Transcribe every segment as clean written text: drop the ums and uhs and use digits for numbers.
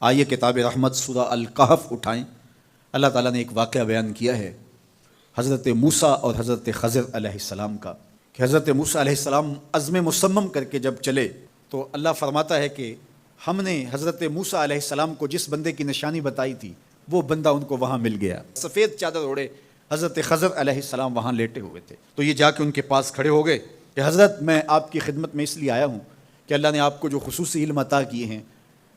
آئیے کتاب رحمت سورہ الکہف اٹھائیں۔ اللہ تعالیٰ نے ایک واقعہ بیان کیا ہے حضرت موسیٰ اور حضرت خضر علیہ السلام کا، کہ حضرت موسیٰ علیہ السلام عزم مصمم کر کے جب چلے تو اللہ فرماتا ہے کہ ہم نے حضرت موسیٰ علیہ السلام کو جس بندے کی نشانی بتائی تھی وہ بندہ ان کو وہاں مل گیا۔ سفید چادر اوڑے حضرت خضر علیہ السلام وہاں لیٹے ہوئے تھے، تو یہ جا کے ان کے پاس کھڑے ہو گئے کہ حضرت میں آپ کی خدمت میں اس لیے آیا ہوں کہ اللہ نے آپ کو جو خصوصی علم عطا کیے ہیں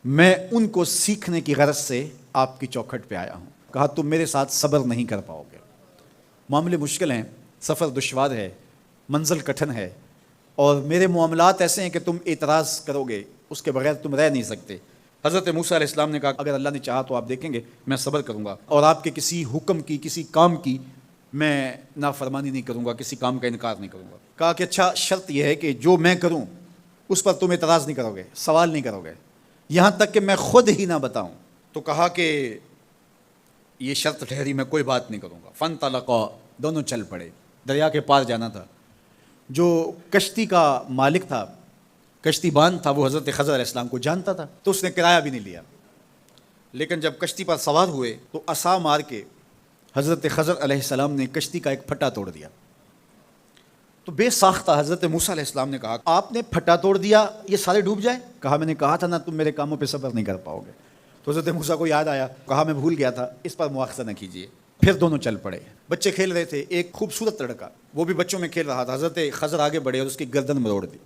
میں ان کو سیکھنے کی غرض سے آپ کی چوکھٹ پہ آیا ہوں۔ کہا تم میرے ساتھ صبر نہیں کر پاؤ گے، معاملے مشکل ہیں، سفر دشوار ہے، منزل کٹھن ہے، اور میرے معاملات ایسے ہیں کہ تم اعتراض کرو گے اس کے بغیر تم رہ نہیں سکتے۔ حضرت موسیٰ علیہ السلام نے کہا اگر اللہ نے چاہا تو آپ دیکھیں گے میں صبر کروں گا اور آپ کے کسی حکم کی کسی کام کی میں نافرمانی نہیں کروں گا، کسی کام کا انکار نہیں کروں گا۔ کہا کہ اچھا شرط یہ ہے کہ جو میں کروں اس پر تم اعتراض نہیں کرو گے، سوال نہیں کرو گے، یہاں تک کہ میں خود ہی نہ بتاؤں۔ تو کہا کہ یہ شرط ٹھہری، میں کوئی بات نہیں کروں گا۔ فانطلقا، دونوں چل پڑے، دریا کے پار جانا تھا۔ جو کشتی کا مالک تھا، کشتی باندھ تھا، وہ حضرت خضر علیہ السلام کو جانتا تھا تو اس نے کرایہ بھی نہیں لیا، لیکن جب کشتی پر سوار ہوئے تو عصا مار کے حضرت خضر علیہ السلام نے کشتی کا ایک پھٹا توڑ دیا۔ تو بے ساختہ حضرت موسیٰ علیہ السلام نے کہا آپ نے پھٹا توڑ دیا، یہ سارے ڈوب جائیں؟ کہا میں نے کہا تھا نا تم میرے کاموں پہ صبر نہیں کر پاؤ گے۔ تو حضرت موسیٰ کو یاد آیا، کہا میں بھول گیا تھا، اس پر مواخذہ نہ کیجیے۔ پھر دونوں چل پڑے۔ بچے کھیل رہے تھے، ایک خوبصورت لڑکا وہ بھی بچوں میں کھیل رہا تھا، حضرت خضر آگے بڑھے اور اس کی گردن مروڑ دی،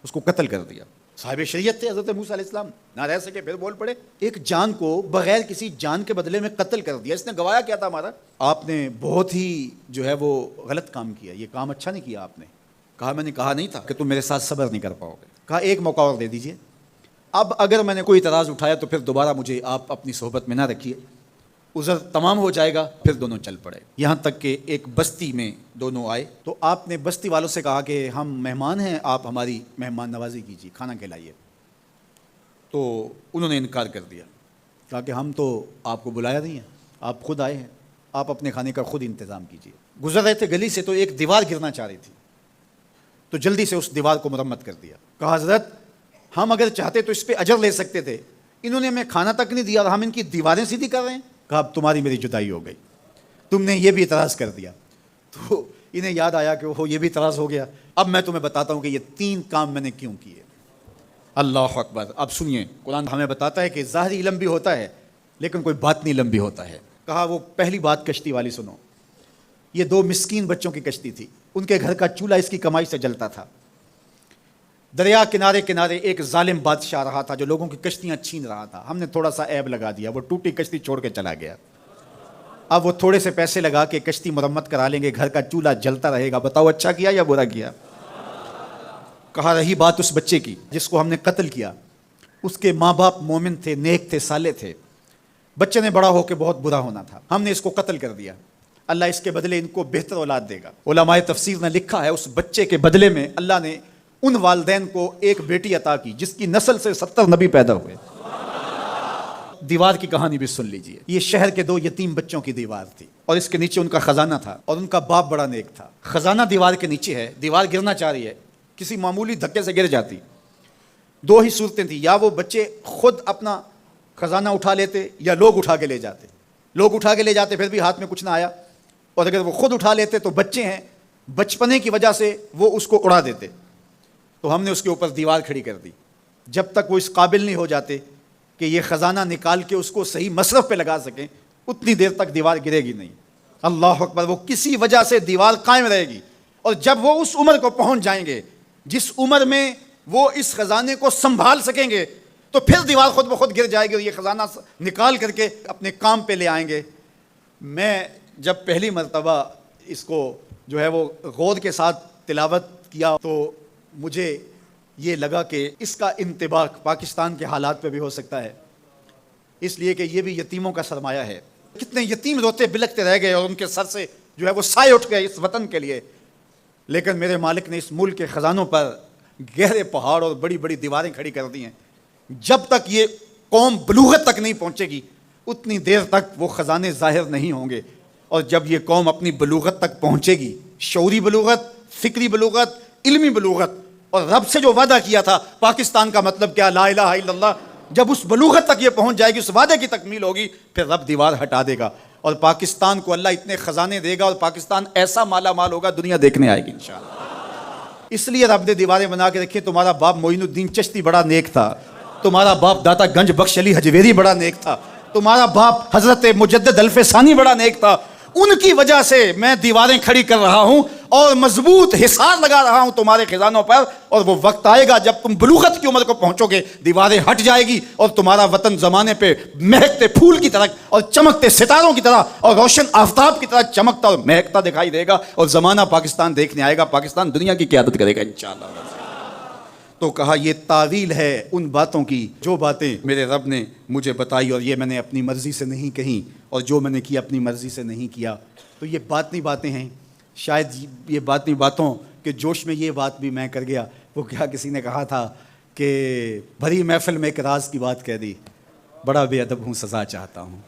اس کو قتل کر دیا۔ صاحب شریعت تھے حضرت موسیٰ علیہ السلام، نہ رہ سکے، پھر بول پڑے ایک جان کو بغیر کسی جان کے بدلے میں قتل کر دیا، اس نے گوایا کیا تھا ہمارا؟ آپ نے بہت ہی جو ہے وہ غلط کام کیا، یہ کام اچھا نہیں کیا آپ نے۔ کہا میں نے کہا نہیں تھا کہ تم میرے ساتھ صبر نہیں کر پاؤ گے۔ کہا ایک موقع اور دے دیجئے، اب اگر میں نے کوئی اعتراض اٹھایا تو پھر دوبارہ مجھے آپ اپنی صحبت میں نہ رکھیے، عذر تمام ہو جائے گا۔ پھر دونوں چل پڑے، یہاں تک کہ ایک بستی میں دونوں آئے تو آپ نے بستی والوں سے کہا کہ ہم مہمان ہیں، آپ ہماری مہمان نوازی کیجیے، کھانا کھلائیے۔ تو انہوں نے انکار کر دیا، کہا کہ ہم تو آپ کو بلایا نہیں ہے، آپ خود آئے ہیں، آپ اپنے کھانے کا خود انتظام کیجیے۔ گزر رہے تھے گلی سے تو ایک دیوار گرنا چاہ رہی تھی، تو جلدی سے اس دیوار کو مرمت کر دیا۔ کہا حضرت ہم اگر چاہتے تو اس پہ اجر لے سکتے تھے، انہوں نے ہمیں کھانا تک نہیں دیا اور ہم ان کی دیواریں سیدھی کر رہے ہیں۔ کہا اب تمہاری میری جدائی ہو گئی، تم نے یہ بھی اعتراض کر دیا۔ تو انہیں یاد آیا کہ وہ یہ بھی اعتراض ہو گیا۔ اب میں تمہیں بتاتا ہوں کہ یہ 3 کام میں نے کیوں کیے۔ اللہ اکبر۔ اب سنیے، قرآن ہمیں بتاتا ہے کہ ظاہری علم بھی ہوتا ہے لیکن کوئی باطنی علم بھی ہوتا ہے۔ کہا وہ پہلی بات کشتی والی سنو، یہ 2 مسکین بچوں کی کشتی تھی، ان کے گھر کا چولہا اس کی کمائی سے جلتا تھا۔ دریا کنارے کنارے ایک ظالم بادشاہ رہا تھا جو لوگوں کی کشتیاں چھین رہا تھا، ہم نے تھوڑا سا عیب لگا دیا، وہ ٹوٹی کشتی چھوڑ کے چلا گیا۔ اب وہ تھوڑے سے پیسے لگا کے کشتی مرمت کرا لیں گے، گھر کا چولہا جلتا رہے گا، بتاؤ اچھا کیا یا برا کیا؟ کہا رہی بات اس بچے کی جس کو ہم نے قتل کیا، اس کے ماں باپ مومن تھے، نیک تھے، صالح تھے، بچے نے بڑا ہو کے بہت برا ہونا تھا، ہم نے اس کو قتل کر دیا، اللہ اس کے بدلے ان کو بہتر اولاد دے گا۔ علماء تفسیر نے لکھا ہے اس بچے کے بدلے میں اللہ نے ان والدین کو ایک بیٹی عطا کی جس کی نسل سے 70 نبی پیدا ہوئے۔ دیوار کی کہانی بھی سن لیجئے، یہ شہر کے 2 یتیم بچوں کی دیوار تھی اور اس کے نیچے ان کا خزانہ تھا اور ان کا باپ بڑا نیک تھا۔ خزانہ دیوار کے نیچے ہے، دیوار گرنا چاہ رہی ہے، کسی معمولی دھکے سے گر جاتی۔ 2 ہی صورتیں تھیں، یا وہ بچے خود اپنا خزانہ اٹھا لیتے یا لوگ اٹھا کے لے جاتے۔ لوگ اٹھا کے لے جاتے پھر بھی ہاتھ میں کچھ نہ آیا، اور اگر وہ خود اٹھا لیتے تو بچے ہیں، بچپنے کی وجہ سے وہ اس کو اڑا دیتے۔ تو ہم نے اس کے اوپر دیوار کھڑی کر دی، جب تک وہ اس قابل نہیں ہو جاتے کہ یہ خزانہ نکال کے اس کو صحیح مصرف پہ لگا سکیں اتنی دیر تک دیوار گرے گی نہیں۔ اللہ اکبر۔ وہ کسی وجہ سے دیوار قائم رہے گی، اور جب وہ اس عمر کو پہنچ جائیں گے جس عمر میں وہ اس خزانے کو سنبھال سکیں گے تو پھر دیوار خود بخود گر جائے گی اور یہ خزانہ نکال کر کے اپنے کام پہ لے آئیں گے۔ میں جب پہلی مرتبہ اس کو جو ہے وہ غور کے ساتھ تلاوت کیا تو مجھے یہ لگا کہ اس کا انطباق پاکستان کے حالات پہ بھی ہو سکتا ہے، اس لیے کہ یہ بھی یتیموں کا سرمایہ ہے۔ کتنے یتیم روتے بلکتے رہ گئے اور ان کے سر سے جو ہے وہ سائے اٹھ گئے اس وطن کے لیے، لیکن میرے مالک نے اس ملک کے خزانوں پر گہرے پہاڑ اور بڑی بڑی دیواریں کھڑی کر دی ہیں۔ جب تک یہ قوم بلوغت تک نہیں پہنچے گی اتنی دیر تک وہ خزانے ظاہر نہیں ہوں گے، اور جب یہ قوم اپنی بلوغت تک پہنچے گی، شعوری بلوغت، فکری بلوغت، علمی بلوغت، اور رب سے جو وعدہ کیا تھا پاکستان کا مطلب کیا، لا الہ الا اللہ جب اس بلوغت تک یہ پہنچ جائے گی، اس وعدے کی تکمیل ہوگی، پھر رب دیوار ہٹا دے گا اور پاکستان کو اللہ اتنے خزانے دے گا اور پاکستان ایسا مالا مال ہوگا، دنیا دیکھنے آئے گی انشاءاللہ۔ اس لیے رب نے دیواریں بنا کے رکھی۔ تمہارا باپ معین الدین چشتی بڑا نیک تھا، تمہارا باپ داتا گنج بخش علی حجویری بڑا نیک تھا، تمہارا باپ حضرت مجدد الف ثانی بڑا نیک تھا، ان کی وجہ سے میں دیواریں کھڑی کر رہا ہوں اور مضبوط حصار لگا رہا ہوں تمہارے خزانوں پر، اور وہ وقت آئے گا جب تم بلوغت کی عمر کو پہنچو گے، دیواریں ہٹ جائے گی اور تمہارا وطن زمانے پہ مہکتے پھول کی طرح اور چمکتے ستاروں کی طرح اور روشن آفتاب کی طرح چمکتا اور مہکتا دکھائی دے گا، اور زمانہ پاکستان دیکھنے آئے گا، پاکستان دنیا کی قیادت کرے گا انشاءاللہ۔ تو کہا یہ تعویل ہے ان باتوں کی جو باتیں میرے رب نے مجھے بتائی، اور یہ میں نے اپنی مرضی سے نہیں کہیں، اور جو میں نے کیا اپنی مرضی سے نہیں کیا۔ تو یہ باطنی باتیں ہیں، شاید یہ باطنی باتوں کے جوش میں یہ بات بھی میں کر گیا۔ وہ کیا کسی نے کہا تھا کہ بھری محفل میں ایک راز کی بات کہہ دی، بڑا بے ادب ہوں سزا چاہتا ہوں۔